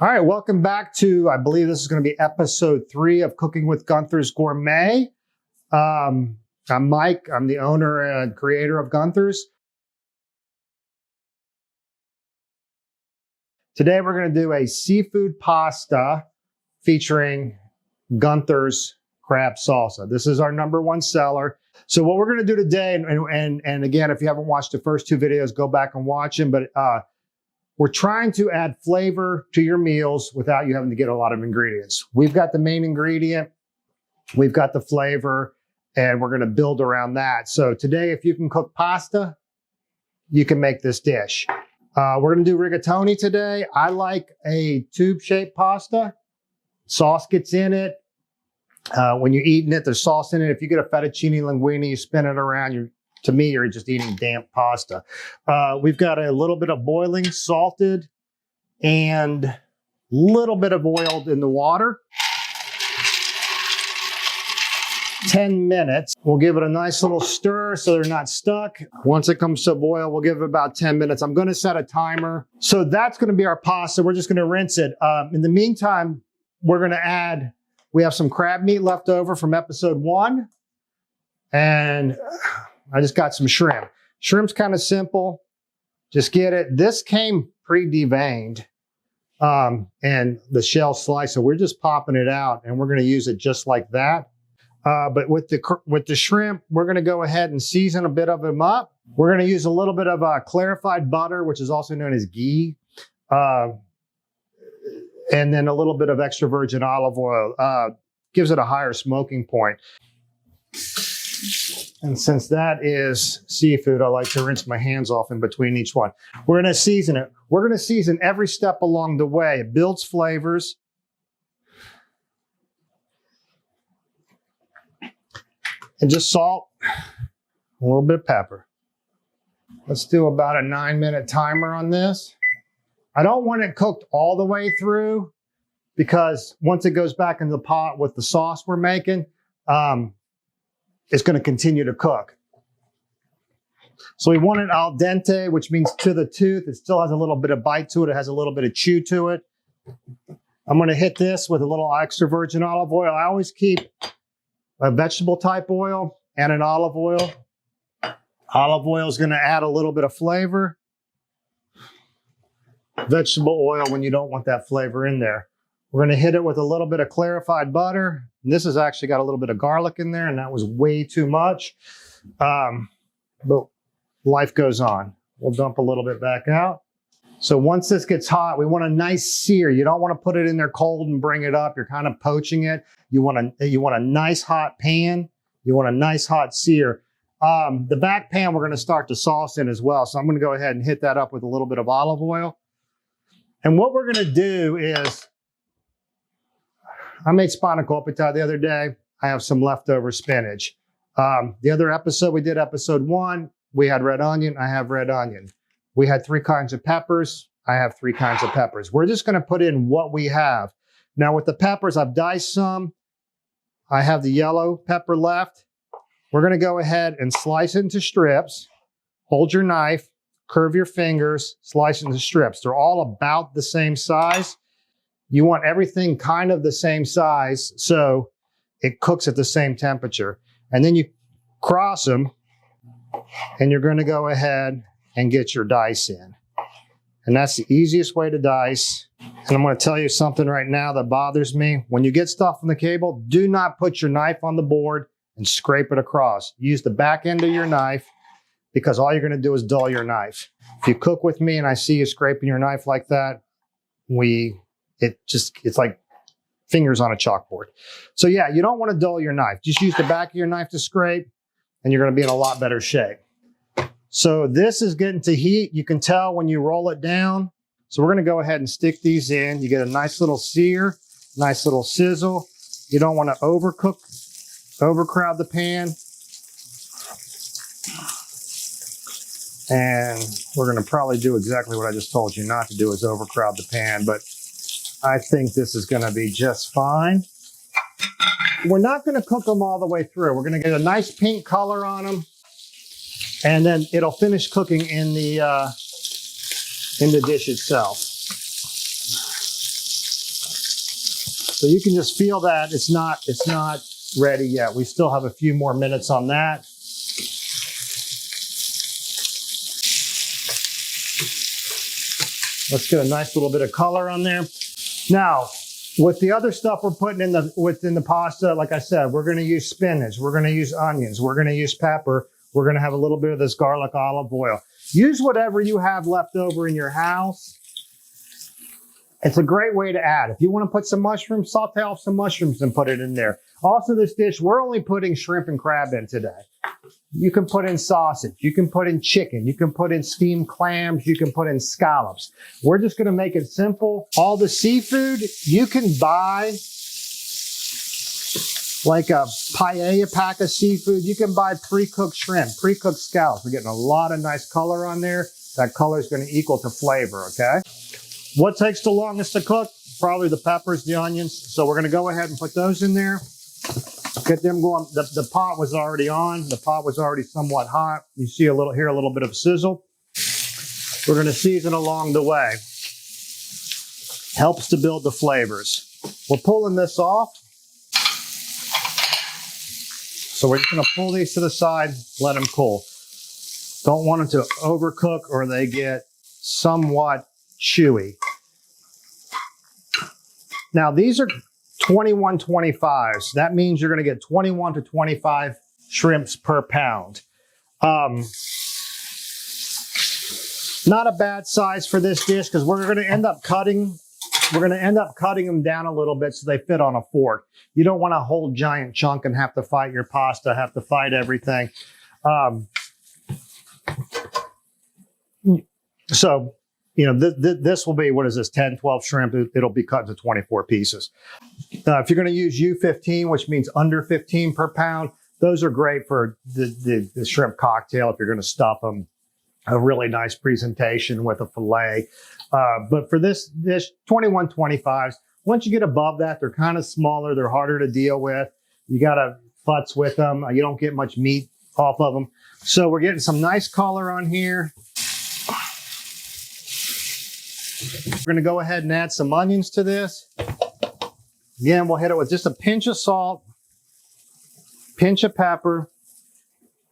All right, welcome back to, I believe this is going to be episode 3 of Cooking with Gunther's Gourmet. I'm Mike. I'm the owner and creator of Gunther's. Today we're going to do a seafood pasta featuring Gunther's crab salsa. This is our #1 seller. So what we're going to do today, and again, if you haven't watched the first 2 videos, go back and watch them. But we're trying to add flavor to your meals without you having to get a lot of ingredients. We've got the main ingredient, we've got the flavor, and we're going to build around that. So today, if you can cook pasta, you can make this dish. We're going to do rigatoni today. I like a tube-shaped pasta. Sauce gets in it. When you're eating it, there's sauce in it. If you get a fettuccine linguine, you spin it around, to me, you're just eating damp pasta. We've got a little bit of boiling, salted, and a little bit of oil in the water. 10 minutes. We'll give it a nice little stir so they're not stuck. Once it comes to boil, we'll give it about 10 minutes. I'm going to set a timer. So that's going to be our pasta. We're just going to rinse it. In the meantime, we're going to add, we have some crab meat left over from episode 1. And I just got some shrimp. Shrimp's kind of simple. Just get it. This came pre-deveined and the shell sliced. So we're just popping it out and we're going to use it just like that. But with the shrimp, we're going to go ahead and season a bit of them up. We're going to use a little bit of clarified butter, which is also known as ghee. And then a little bit of extra virgin olive oil. Gives it a higher smoking point. And since that is seafood, I like to rinse my hands off in between each one. We're going to season it. We're going to season every step along the way. It builds flavors. And just salt, a little bit of pepper. Let's do about a 9-minute timer on this. I don't want it cooked all the way through because once it goes back in the pot with the sauce we're making, it's going to continue to cook. So we want it al dente, which means to the tooth. It still has a little bit of bite to it. It has a little bit of chew to it. I'm going to hit this with a little extra virgin olive oil. I always keep a vegetable type oil and an olive oil. Olive oil is going to add a little bit of flavor. Vegetable oil when you don't want that flavor in there. We're going to hit it with a little bit of clarified butter. And this has actually got a little bit of garlic in there, and that was way too much. But life goes on. We'll dump a little bit back out. So once this gets hot, we want a nice sear. You don't want to put it in there cold and bring it up. You're kind of poaching it. You want a nice hot pan. You want a nice hot sear. The back pan, we're going to start the sauce in as well. So I'm going to go ahead and hit that up with a little bit of olive oil. And what we're going to do is, I made spanakopita the other day. I have some leftover spinach. The other episode, we did episode 1. We had red onion. I have red onion. We had 3 kinds of peppers. I have 3 kinds of peppers. We're just going to put in what we have. Now with the peppers, I've diced some. I have the yellow pepper left. We're going to go ahead and slice it into strips. Hold your knife, curve your fingers, slice it into strips. They're all about the same size. You want everything kind of the same size so it cooks at the same temperature. And then you cross them and you're going to go ahead and get your dice in. And that's the easiest way to dice. And I'm going to tell you something right now that bothers me. When you get stuff on the cable, do not put your knife on the board and scrape it across. Use the back end of your knife because all you're going to do is dull your knife. If you cook with me and I see you scraping your knife like that, it's like fingers on a chalkboard. So yeah, you don't want to dull your knife. Just use the back of your knife to scrape and you're going to be in a lot better shape. So this is getting to heat. You can tell when you roll it down. So we're going to go ahead and stick these in. You get a nice little sear, nice little sizzle. You don't want to overcrowd the pan. And we're going to probably do exactly what I just told you not to do, is overcrowd the pan, but I think this is going to be just fine. We're not going to cook them all the way through. We're going to get a nice pink color on them, and then it'll finish cooking in the dish itself. So you can just feel that it's not ready yet. We still have a few more minutes on that. Let's get a nice little bit of color on there. Now, with the other stuff we're putting in within the pasta, like I said, we're going to use spinach, we're going to use onions, we're going to use pepper, we're going to have a little bit of this garlic olive oil. Use whatever you have left over in your house. It's a great way to add. If you want to put some mushrooms, saute off some mushrooms and put it in there. Also, this dish, we're only putting shrimp and crab in today. You can put in sausage, you can put in chicken, you can put in steamed clams, you can put in scallops. We're just going to make it simple. All the seafood, you can buy like a paella pack of seafood. You can buy pre-cooked shrimp, pre-cooked scallops. We're getting a lot of nice color on there. That color is going to equal to flavor, okay? What takes the longest to cook? Probably the peppers, the onions. So we're going to go ahead and put those in there. Get them going. The pot was already on. The pot was already somewhat hot. You see a little bit of sizzle. We're going to season along the way. Helps to build the flavors. We're pulling this off. So we're just going to pull these to the side, let them cool. Don't want them to overcook or they get somewhat chewy. Now these are 21.25s. That means you're going to get 21 to 25 shrimps per pound. Not a bad size for this dish because we're going to end up cutting them down a little bit so they fit on a fork. You don't want a whole giant chunk and have to fight your pasta, have to fight everything. So, you know, this will be, what is this, 10, 12 shrimp. It'll be cut into 24 pieces. If you're going to use U15, which means under 15 per pound, those are great for the shrimp cocktail if you're going to stuff them. A really nice presentation with a fillet. But for this 21.25s, once you get above that, they're kind of smaller. They're harder to deal with. You got to futz with them. You don't get much meat off of them. So we're getting some nice color on here. We're going to go ahead and add some onions to this. Again, we'll hit it with just a pinch of salt, pinch of pepper,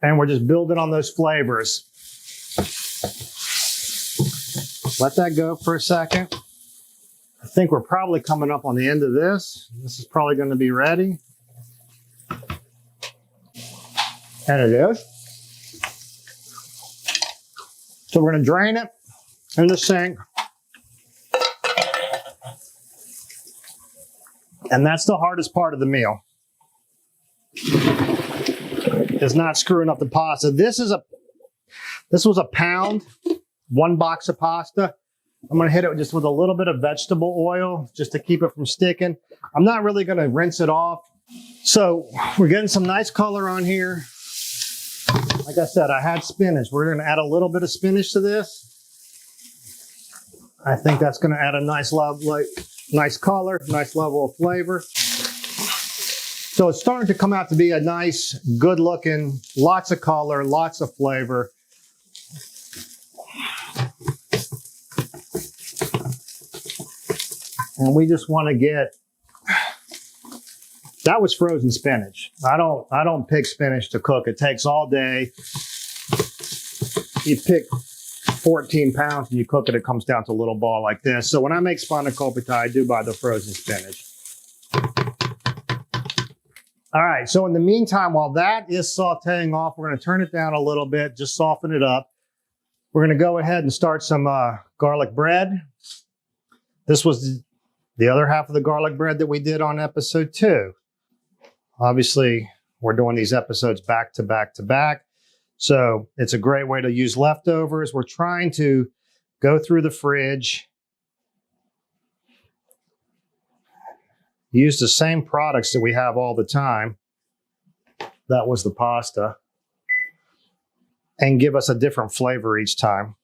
and we're just building on those flavors. Let that go for a second. I think we're probably coming up on the end of this. This is probably going to be ready. And it is. So we're going to drain it in the sink. And that's the hardest part of the meal. Is not screwing up the pasta. This was a pound, 1 box of pasta. I'm going to hit it just with a little bit of vegetable oil just to keep it from sticking. I'm not really going to rinse it off. So we're getting some nice color on here. Like I said, I had spinach. We're going to add a little bit of spinach to this. I think that's going to add a nice color, nice level of flavor. So it's starting to come out to be a nice, good looking, lots of color, lots of flavor. And we just want to get, that was frozen spinach. I don't pick spinach to cook. It takes all day. You pick 14 pounds and you cook it, it comes down to a little ball like this. So when I make spanakopita, I do buy the frozen spinach. All right, so in the meantime, while that is sauteing off, we're going to turn it down a little bit, just soften it up. We're going to go ahead and start some garlic bread. This was the other half of the garlic bread that we did on episode 2. Obviously, we're doing these episodes back to back to back. So it's a great way to use leftovers. We're trying to go through the fridge, use the same products that we have all the time. That was the pasta. And give us a different flavor each time.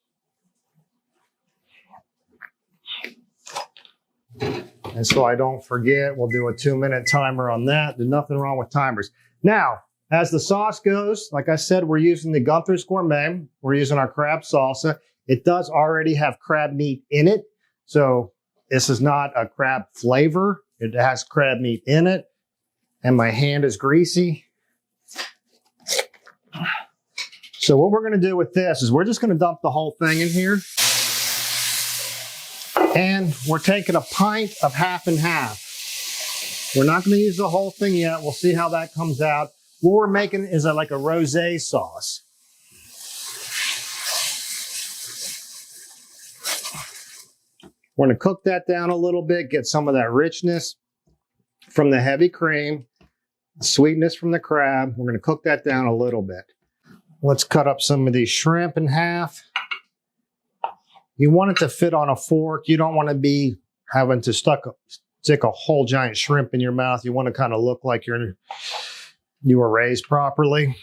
And so I don't forget, we'll do a 2-minute timer on that. There's nothing wrong with timers. Now, as the sauce goes, like I said, we're using the Gunther's Gourmet. We're using our crab salsa. It does already have crab meat in it. So this is not a crab flavor. It has crab meat in it, and my hand is greasy. So what we're going to do with this is we're just going to dump the whole thing in here. And we're taking a pint of half and half. We're not going to use the whole thing yet. We'll see how that comes out. What we're making is like a rosé sauce. We're going to cook that down a little bit, get some of that richness from the heavy cream, sweetness from the crab. We're going to cook that down a little bit. Let's cut up some of these shrimp in half. You want it to fit on a fork. You don't want to be having to stick a whole giant shrimp in your mouth. You want to kind of look like you were raised properly.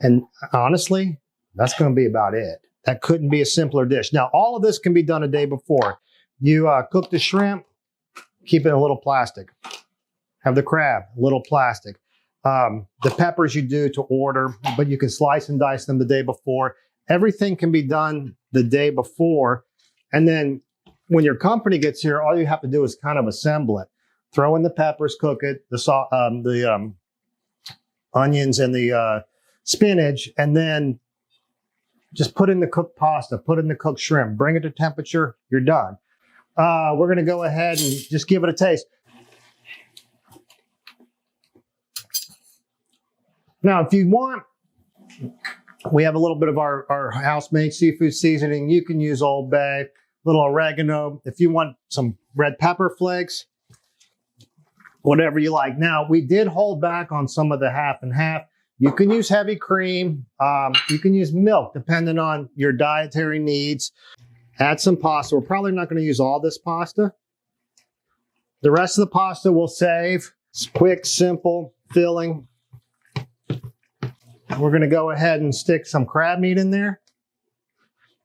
And honestly, that's going to be about it. That couldn't be a simpler dish. Now, all of this can be done a day before. You cook the shrimp, keep it in a little plastic. Have the crab, a little plastic. The peppers you do to order, but you can slice and dice them the day before. Everything can be done the day before. And then when your company gets here, all you have to do is kind of assemble it. Throw in the peppers, cook it, the onions and the spinach, and then just put in the cooked pasta, put in the cooked shrimp, bring it to temperature, you're done. We're going to go ahead and just give it a taste. Now, if you want, we have a little bit of our house-made seafood seasoning. You can use Old Bay, a little oregano. If you want some red pepper flakes, whatever you like. Now, we did hold back on some of the half and half. You can use heavy cream. You can use milk, depending on your dietary needs. Add some pasta. We're probably not going to use all this pasta. The rest of the pasta we'll save. It's quick, simple, filling. We're going to go ahead and stick some crab meat in there.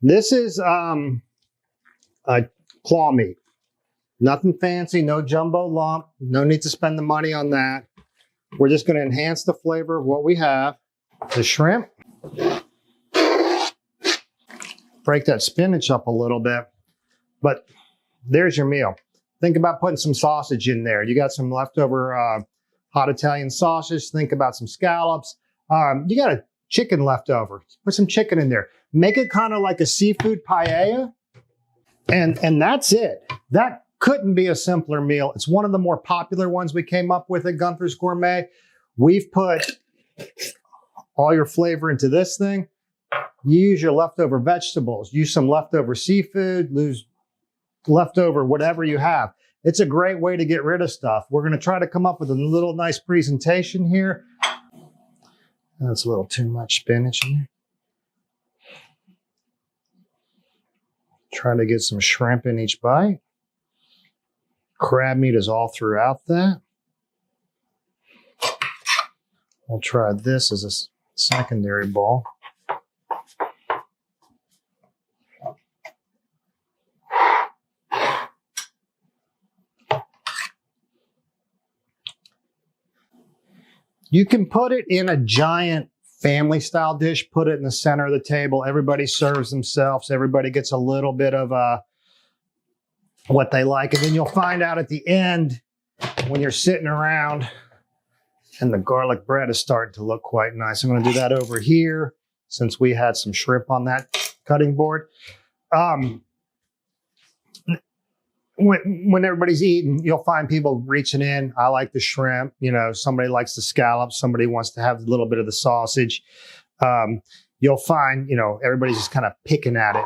This is a claw meat. Nothing fancy, no jumbo lump. No need to spend the money on that. We're just going to enhance the flavor of what we have. The shrimp. Break that spinach up a little bit. But there's your meal. Think about putting some sausage in there. You got some leftover hot Italian sausage. Think about some scallops. You got a chicken left over. Put some chicken in there. Make it kind of like a seafood paella. And that's it. That couldn't be a simpler meal. It's one of the more popular ones we came up with at Gunther's Gourmet. We've put all your flavor into this thing. You use your leftover vegetables. Use some leftover seafood. Lose leftover whatever you have. It's a great way to get rid of stuff. We're going to try to come up with a little nice presentation here. That's a little too much spinach in there. Try to get some shrimp in each bite. Crab meat is all throughout that. We'll try this as a secondary bowl. You can put it in a giant family style dish, put it in the center of the table. Everybody serves themselves. Everybody gets a little bit of what they like. And then you'll find out at the end when you're sitting around and the garlic bread is starting to look quite nice. I'm going to do that over here since we had some shrimp on that cutting board. When everybody's eating, you'll find people reaching in. I like the shrimp. You know, somebody likes the scallops. Somebody wants to have a little bit of the sausage. You'll find, you know, everybody's just kind of picking at it.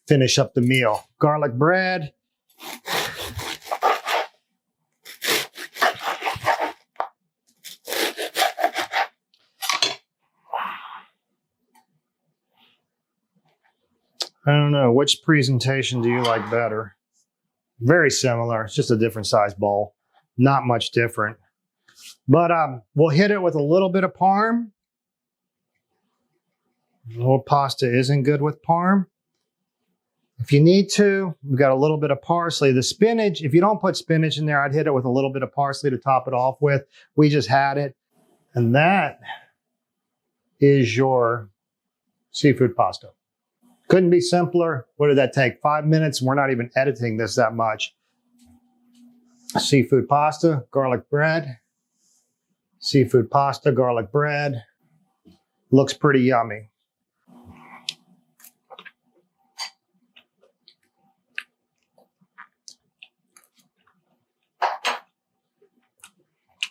Finish up the meal. Garlic bread. I don't know. Which presentation do you like better? Very similar. It's just a different size bowl. Not much different. But we'll hit it with a little bit of parm. A little pasta isn't good with parm. If you need to, we've got a little bit of parsley. The spinach, if you don't put spinach in there, I'd hit it with a little bit of parsley to top it off with. We just had it. And that is your seafood pasta. Couldn't be simpler. What did that take? 5 minutes. We're not even editing this that much. Seafood pasta, garlic bread. Seafood pasta, garlic bread. Looks pretty yummy.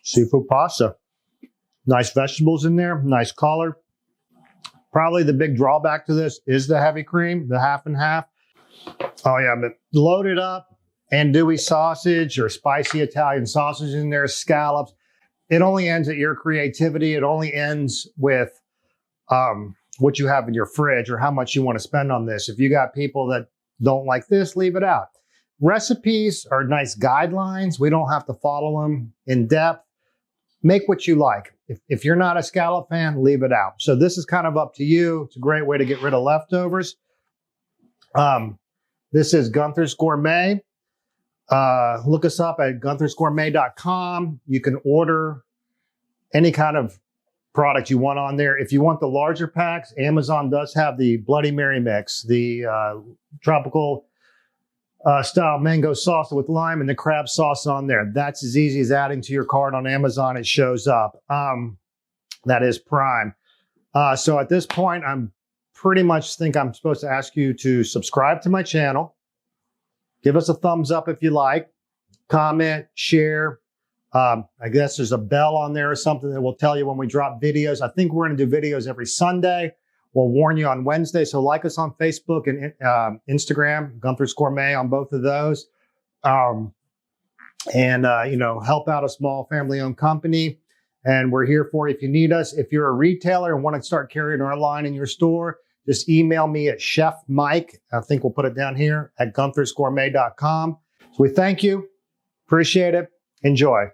Seafood pasta. Nice vegetables in there, nice color. Probably the big drawback to this is the heavy cream, the half and half. Oh yeah, but loaded up andouille sausage or spicy Italian sausage in there, scallops. It only ends at your creativity. It only ends with what you have in your fridge or how much you want to spend on this. If you got people that don't like this, leave it out. Recipes are nice guidelines. We don't have to follow them in depth. Make what you like. If you're not a scallop fan, leave it out. So this is kind of up to you. It's a great way to get rid of leftovers. This is Gunther's Gourmet. Look us up at gunthersgourmet.com. You can order any kind of product you want on there. If you want the larger packs, Amazon does have the Bloody Mary mix, the tropical style mango sauce with lime and the crab sauce on there. That's as easy as adding to your cart on Amazon. It shows up. That is Prime. So at this point, I'm pretty much think I'm supposed to ask you to subscribe to my channel. Give us a thumbs up if you like. Comment, share. I guess there's a bell on there or something that will tell you when we drop videos. I think we're going to do videos every Sunday. We'll warn you on Wednesday. So like us on Facebook and Instagram, Gunther's Gourmet on both of those. You know, help out a small family-owned company. And we're here for you if you need us. If you're a retailer and want to start carrying our line in your store, just email me at Chef Mike. I think we'll put it down here at gunthersgourmet.com. So we thank you. Appreciate it. Enjoy.